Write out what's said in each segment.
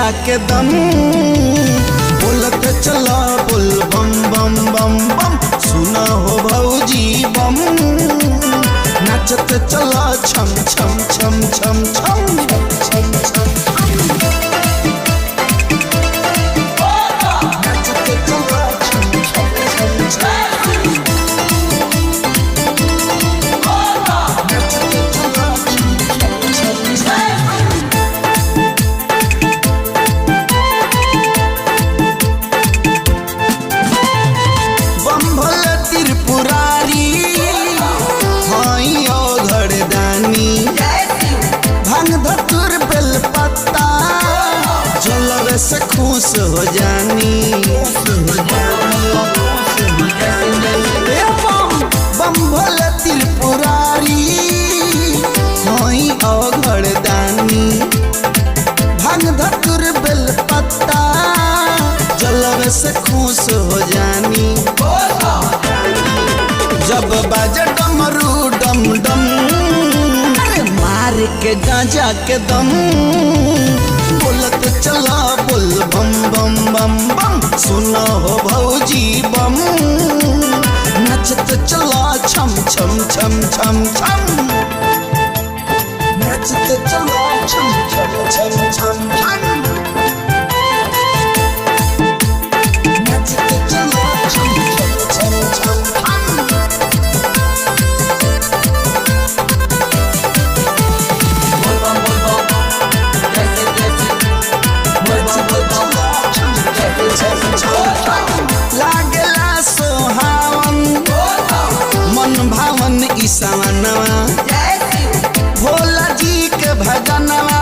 गांजा के दम बोलत चला बोल बम बम बम बम सुना हो भौजी बम नाचत चला छम छम छम छम छम छम छम से खुश हो जानी बम भोले त्रिपुरारी होई औघड़ दानी भांग धतुर बेल पत्ता जलवे से खुश हो जानी जब बाजे डमरू डम डम मार के गांजा के दम बोलत चला बोल बम बम बम बम सुना हो भौजी बम नचत चला छम छम छम छम छम नचत चला छम छम छम छम छम नचत चला छम छम छम छम लागला सोहावन मन भावन ईसावनवा भोला जी के भजनवा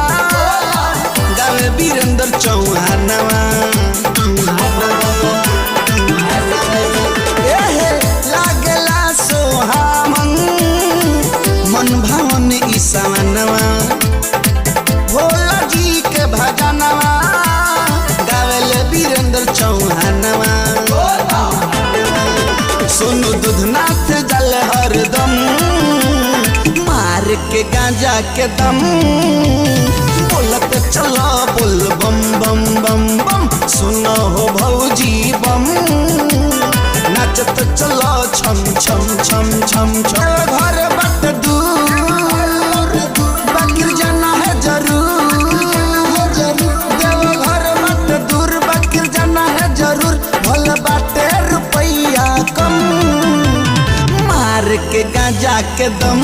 गावे वीरेंद्र चौहानवा लागला सोहावन मन भावन ईसावनवा भोला जी के भजनवा गावे वीरेंद्र चौहानवा सुनु दूधनाथ जल हरदम मार के गांजा के दम बोलत चला बोल बम बम बम बम सुनो हो भौजी बम नाचत चला छम छम छम छम छम घर बट दूर बकिर जाना है जरूर देव घर बट दूर बकिर जाना है जरूर भल बाटे रुपया कम मार के गांजा के दम